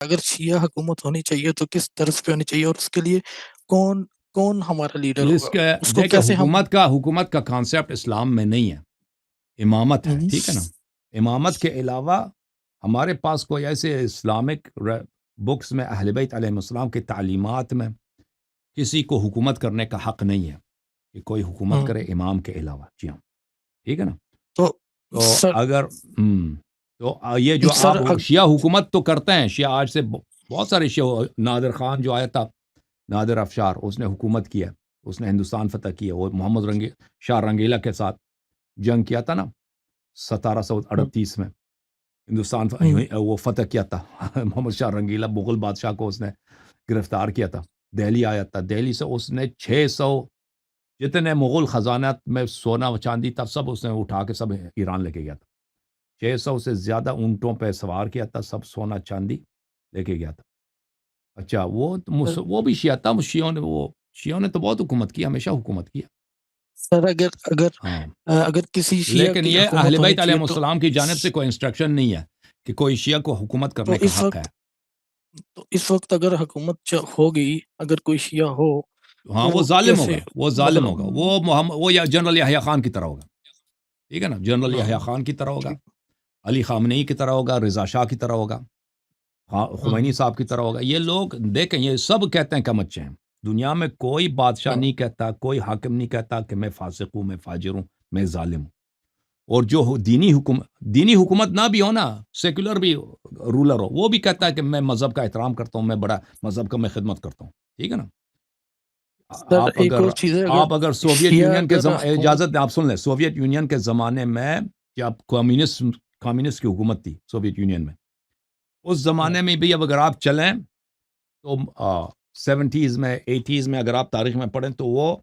اگر شیعہ حکومت ہونی چاہیے تو کس طرز پہ ہونی چاہیے، اور اس کے لیے کون کون ہمارا لیڈر اس ہوگا، کے اس کو دیکھیں کیسے ہم حکومت کا کانسیپٹ اسلام میں نہیں ہے، امامت ہے، ٹھیک ہے نا۔ امامت کے علاوہ ہمارے پاس کوئی ایسے اسلامک بکس میں اہل بیت علیہ السلام کی تعلیمات میں کسی کو حکومت کرنے کا حق نہیں ہے کہ کوئی حکومت کرے امام کے علاوہ، جی ہاں، ٹھیک ہے نا۔ تو تو سر اگر تو یہ جو سر آپ شیعہ حکومت تو کرتے ہیں، شیعہ آج سے بہت سارے شیعہ، نادر خان جو آیا تھا، نادر افشار، اس نے حکومت کیا، اس نے ہندوستان فتح کیا، وہ محمد شاہ رنگیلا کے ساتھ جنگ کیا تھا نا 1738 میں، ہندوستان وہ فتح کیا تھا محمد شاہ رنگیلا، مغل بادشاہ کو اس نے گرفتار کیا تھا، دہلی آیا تھا، دہلی سے اس نے 600 جتنے مغل خزانات میں سونا و چاندی تھا سب اس نے اٹھا کے سب ایران لے کے گیا تھا، 600 سے زیادہ اونٹوں پہ سوار کیا تھا، سب سونا چاندی لے کے گیا تھا۔ اچھا وہ بھی شیعہ تھا، شیعوں نے تو بہت حکومت کی، ہمیشہ حکومت کیا سر ہاں، اگر کسی شیعہ لیکن کی یہ اہل حکومت ہونی بیت علیہ چاہیے السلام کی جانب سے کوئی انسٹرکشن نہیں ہے کہ کوئی شیعہ کو حکومت تو کرنے کا حق ہے۔ اس وقت اگر حکومت ہوگی، اگر کوئی شیعہ ہو ہاں، تو وہ ظالم کیسے، ہوگا، وہ ظالم مطلب ہوگا، وہ یا جنرل یحییٰ خان کی طرح ہوگا، ٹھیک ہے نا، جنرل یحییٰ خان کی طرح ہوگا، ٹھیک علی خامنئی کی طرح ہوگا، رضا شاہ کی طرح ہوگا، خمینی صاحب کی طرح ہوگا۔ یہ لوگ دیکھیں، یہ سب کہتے ہیں کم اچھے ہیں، دنیا میں کوئی بادشاہ نہیں کہتا، کوئی حاکم نہیں کہتا کہ میں فاسق ہوں، میں فاجر ہوں، میں ظالم ہوں۔ اور جو دینی حکومت نہ بھی ہو نا، سیکولر بھی رولر ہو، وہ بھی کہتا ہے کہ میں مذہب کا احترام کرتا ہوں، میں بڑا مذہب کا میں خدمت کرتا ہوں، ٹھیک ہے نا۔ سر ایک اور چیز ہے، آپ اگر سوویت شیعہ یونین کے حکومت اجازت آپ سن لیں، سوویت یونین کے زمانے میں جب کمیونسٹ کی حکومت تھی سوویت یونین میں، اس زمانے میں بھی اب اگر آپ چلیں تو 70s میں 80s میں اگر آپ تاریخ میں پڑھیں تو وہ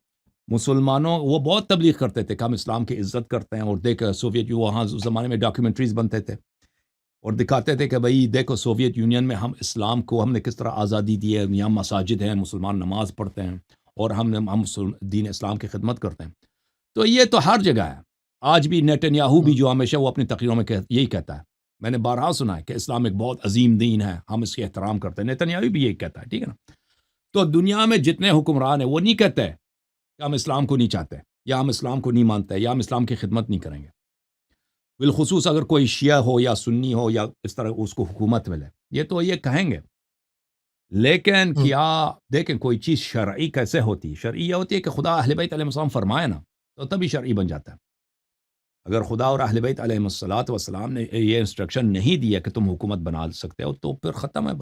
مسلمانوں، وہ بہت تبلیغ کرتے تھے کہ ہم اسلام کی عزت کرتے ہیں، اور دیکھ سوویت وہاں اس زمانے میں ڈاکیومنٹریز بنتے تھے اور دکھاتے تھے کہ بھائی دیکھو سوویت یونین میں ہم اسلام کو ہم نے کس طرح آزادی دی ہے، یہاں مساجد ہیں، مسلمان نماز پڑھتے ہیں، اور ہم دین اسلام کی خدمت کرتے ہیں۔ تو یہ تو ہر جگہ ہے، آج بھی نیتنیاہو بھی جو ہمیشہ وہ اپنی تقریروں میں یہی کہتا ہے، میں نے بارہا سنا ہے کہ اسلام ایک بہت عظیم دین ہے، ہم اس کے احترام کرتے ہیں، نیتنیاہو بھی یہی کہتا ہے، ٹھیک ہے نا۔ تو دنیا میں جتنے حکمران ہیں وہ نہیں کہتے کہ ہم اسلام کو نہیں چاہتے، یا ہم اسلام کو نہیں مانتے، یا ہم اسلام کی خدمت نہیں کریں گے۔ بالخصوص اگر کوئی شیعہ ہو یا سنی ہو یا اس طرح اس کو حکومت ملے، یہ تو یہ کہیں گے۔ لیکن کیا دیکھیں کوئی چیز شرعی کیسے ہوتی ہے؟ شرعی یہ ہوتی ہے کہ خدا اہل بیت علیہ السلام فرمائے نا تو تبھی شرعی بن جاتا ہے۔ اگر خدا اور اہل بیت علیہ السلام نے یہ انسٹرکشن نہیں دیا کہ تم حکومت بنا سکتے ہو تو پھر ختم ہے،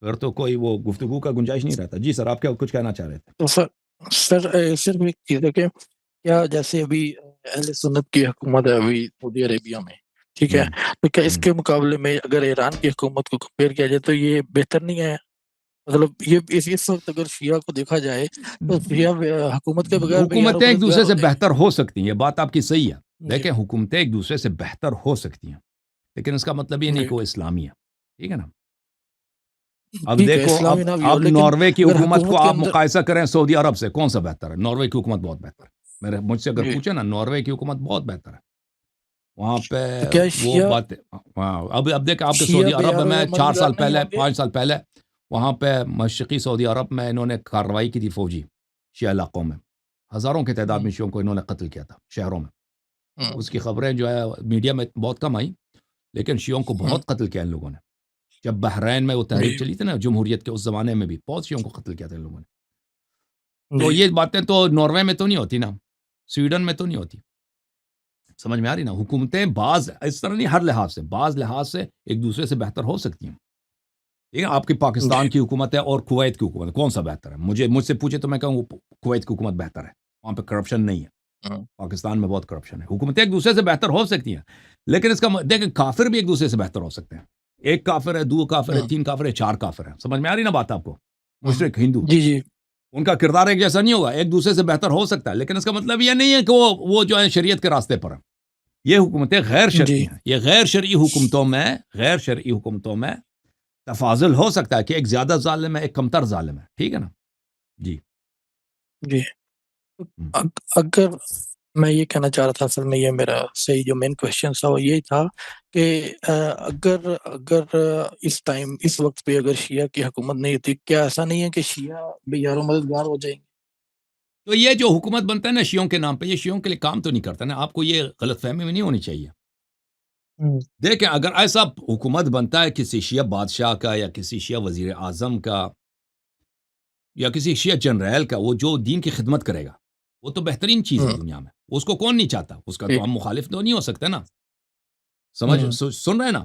پھر تو کوئی وہ گفتگو کا گنجائش نہیں رہتا۔ جی سر، آپ کیا کچھ کہنا چاہ رہے تھے؟ تو سر صرف ایک چیز ہے کہ کیا جیسے ابھی اہل سنت کی حکومت ہے ابھی سعودی عربیہ میں، ٹھیک ہے، تو کیا اس کے مقابلے میں اگر ایران کی حکومت کو کمپیئر کیا جائے تو یہ بہتر نہیں ہے؟ مطلب یہ اس وقت اگر شیعہ کو دیکھا جائے تو شیعہ حکومت کے بغیر معیار و حکومتیں ایک پرہیزگار دوسرے ہو سے جائیں بہتر ہو سکتی ہیں، یہ بات آپ کی صحیح ہے۔ گے۔ جی دیکھیں حکومتیں ایک دوسرے سے بہتر ہو سکتی ہیں، لیکن اس کا مطلب یہ نہیں جی کہ وہ اسلامی ہے، ٹھیک ہے نا۔ اب ٹھیک ہے، دیکھو، اسلامی نہ بھی ہو، اب لیکن ناروے کی اگر حکومت کو حکومت کے آپ اندر مقایسہ کریں سعودی عرب سے، کون سا بہتر ہے؟ ناروے کی حکومت بہت بہتر ہے، مجھ سے اگر جی پوچھیں نا، ناروے کی حکومت بہت بہتر ہے، وہاں پہ تو کیا وہ شیعہ بات۔ ہاں، اب دیکھ آپ کے شیعہ سعودی عرب معیار و میں عمل گار نہیں ہوں گے؟ 5 سال پہلے وہاں پہ مشرقی سعودی عرب میں انہوں نے کارروائی کی تھی، فوجی شیعہ علاقوں میں ہزاروں کی تعداد میں شیعوں کو انہوں نے قتل کیا تھا شہروں میں۔ اس کی خبریں جو ہے میڈیا میں بہت کم آئیں، لیکن شیعوں کو بہت قتل کیا ان لوگوں نے۔ جب بحرین میں وہ تحریک چلی تھی نا جمہوریت کے، اس زمانے میں بھی بہت شیعوں کو قتل کیا تھا ان لوگوں نے۔ تو یہ باتیں تو ناروے میں تو نہیں ہوتی نا، سویڈن میں تو نہیں ہوتی، سمجھ میں آ رہی نا۔ حکومتیں بعض اس طرح نہیں، ہر لحاظ سے، بعض لحاظ سے ایک دوسرے سے بہتر ہو سکتی ہیں، ٹھیک ہے۔ آپ کی پاکستان کی حکومت ہے اور کویت کی حکومت ہے، کون سا بہتر ہے؟ مجھ سے پوچھے تو میں کہوں کویت کی حکومت بہتر ہے، وہاں پہ کرپشن نہیں ہے، پاکستان میں بہت کرپشن ہے۔ حکومتیں ایک دوسرے سے بہتر ہو سکتی ہیں، لیکن اس کا دیکھیں کافر بھی ایک دوسرے سے بہتر ہو سکتے ہیں، ایک کافر ہے، 2 کافر ہے، 3 کافر ہے، 4 کافر ہے، سمجھ میں آ رہی نا بات آپ کو؟ مشرک ہندو، جی جی ان کا کردار ایک جیسا نہیں ہوگا، ایک دوسرے سے بہتر ہو سکتا ہے، لیکن اس کا مطلب یہ نہیں ہے کہ وہ جو ہے شریعت کے راستے پر ہیں۔ یہ حکومتیں غیر شرعی جی ہیں، یہ غیر شرعی حکومتوں میں تفاضل ہو سکتا ہے کہ ایک زیادہ ظالم ہے، ایک کمتر ظالم ہے، ٹھیک ہے نا۔ جی جی اگر میں یہ کہنا چاہ رہا تھا، اصل میں یہ میرا صحیح جو مین کوشچن تھا وہ یہی تھا کہ اگر اگر اس ٹائم اس وقت پہ اگر شیعہ کی حکومت نہیں ہوتی، کیا ایسا نہیں ہے کہ شیعہ بھی یاروں مددگار ہو جائیں گے؟ تو یہ جو حکومت بنتا ہے نا شیعوں کے نام پہ، یہ شیعوں کے لیے کام تو نہیں کرتا نا. آپ کو یہ غلط فہمی میں نہیں ہونی چاہیے. دیکھیں اگر ایسا حکومت بنتا ہے کسی شیعہ بادشاہ کا یا کسی شیعہ وزیر اعظم کا یا کسی شیعہ جنرل کا، وہ جو دین کی خدمت کرے گا وہ تو بہترین چیز ہے دنیا میں. اس کو کون نہیں چاہتا؟ اس کا تو ہم مخالف تو نہیں ہو سکتے نا. سن رہے نا؟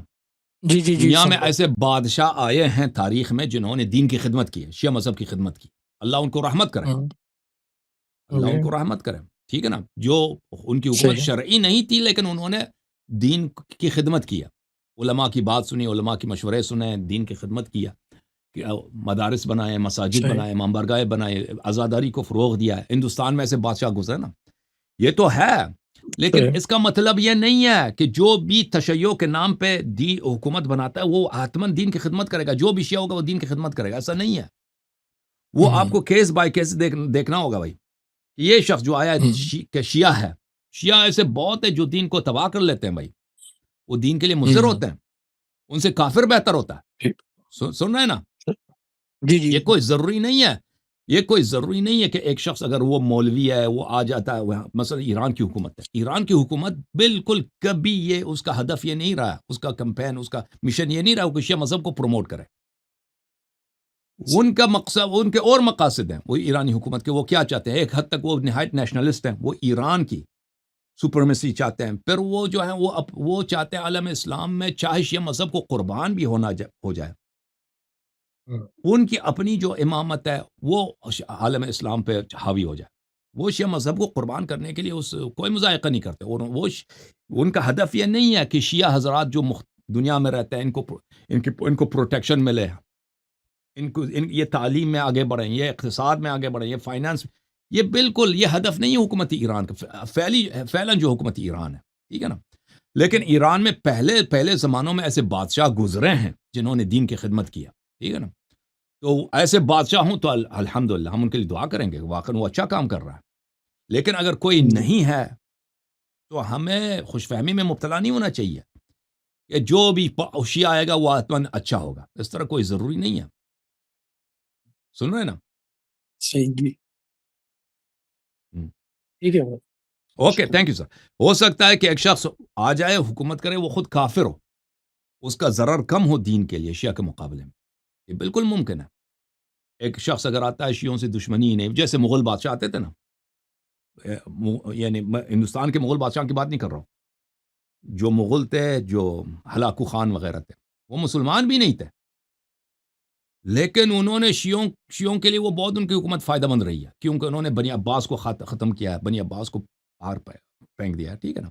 جی جی جی دنیا سن میں رہا ایسے بادشاہ آئے ہیں تاریخ میں جنہوں نے دین کی خدمت کی ہے، شیعہ مذہب کی خدمت کی. اللہ ان کو رحمت کرے، ہوں، اللہ جی ان کو رحمت کرے. ٹھیک ہے نا؟ جو ان کی حکومت صحیح ہے، شرعی نہیں تھی لیکن انہوں نے دین کی خدمت کیا. علماء کی بات سنی، علماء کی مشورے سنے، دین کی خدمت کیا. کہ مدارس بنائے، مساجد صحیح بنائے، مامبرگاہیں بنائے، آزاداری کو فروغ دیا ہے. ہندوستان میں ایسے بادشاہ گزرے نا. یہ تو ہے، لیکن صحیح اس کا مطلب یہ نہیں ہے کہ جو بھی تشیع کے نام پہ حکومت بناتا ہے وہ حتماً دین کی خدمت کرے گا. جو بھی شیعہ ہوگا وہ دین کی خدمت کرے گا، ایسا نہیں ہے. وہ آپ کو کیس بائی کیس دیکھنا ہوگا بھائی. یہ شخص جو آیا کہ شیعہ ہے، شیعہ ایسے بہت ہے جو دین کو تباہ کر لیتے ہیں بھائی. وہ دین کے لیے مضر ہوتے ہیں، ان سے کافر بہتر ہوتا ہے. سن رہے ہیں نا؟ جی جی یہ کوئی ضروری نہیں ہے، یہ کوئی ضروری نہیں ہے کہ ایک شخص اگر وہ مولوی ہے وہ آ جاتا ہے. مثلا ایران کی حکومت ہے، ایران کی حکومت بالکل کبھی یہ اس کا ہدف یہ نہیں رہا، اس کا کمپین، اس کا مشن یہ نہیں رہا کہ شیعہ مذہب کو پروموٹ کرے. ان کا مقصد، ان کے اور مقاصد ہیں وہ ایرانی حکومت کے. وہ کیا چاہتے ہیں؟ ایک حد تک وہ نہایت نیشنلسٹ ہیں، وہ ایران کی سپرمیسی چاہتے ہیں. پھر وہ جو ہیں وہ چاہتے ہیں عالم اسلام میں چاہے شیعہ مذہب کو قربان بھی ہو جائے. ان کی اپنی جو امامت ہے وہ عالم اسلام پہ حاوی ہو جائے. وہ شیعہ مذہب کو قربان کرنے کے لیے کوئی مذائقہ نہیں کرتے. اور ان کا ہدف یہ نہیں ہے کہ شیعہ حضرات جو دنیا میں رہتے ہیں ان کو پروٹیکشن ملے، یہ تعلیم میں آگے بڑھیں، یہ اقتصاد میں آگے بڑھیں، یہ فائنانس. یہ بالکل یہ ہدف نہیں ہے حکومت ایران کا، فعلاً جو حکومت ایران ہے. ٹھیک ہے نا؟ لیکن ایران میں پہلے زمانوں میں ایسے بادشاہ گزرے ہیں جنہوں نے دین کی خدمت کیا. ٹھیک ہے نا؟ تو ایسے بادشاہ ہوں تو الحمدللہ ہم ان کے لیے دعا کریں گے، واقعا وہ اچھا کام کر رہا ہے. لیکن اگر کوئی نہیں ہے تو ہمیں خوش فہمی میں مبتلا نہیں ہونا چاہیے کہ جو بھی شیعہ آئے گا وہ آتمن اچھا ہوگا. اس طرح کوئی ضروری نہیں ہے. سن رہے ہیں نا؟ صحیح جی ٹھیک ہے. Okay, thank you sir. ہو سکتا ہے کہ ایک شخص آ جائے حکومت کرے، وہ خود کافر ہو، اس کا ضرر کم ہو دین کے لیے شیعہ کے مقابلے میں. یہ بالکل ممکن ہے. ایک شخص اگر آتا ہے شیعوں سے دشمنی ہی نہیں، جیسے مغل بادشاہ آتے تھے نا، یعنی میں ہندوستان کے مغل بادشاہ کی بات نہیں کر رہا ہوں. جو مغل تھے، جو ہلاکو خان وغیرہ تھے، وہ مسلمان بھی نہیں تھے، لیکن انہوں نے شیعوں کے لیے وہ بہت ان کی حکومت فائدہ مند رہی ہے، کیونکہ انہوں نے بنی عباس کو ختم کیا ہے، بنی عباس کو پار پھینک دیا ہے. ٹھیک ہے نا؟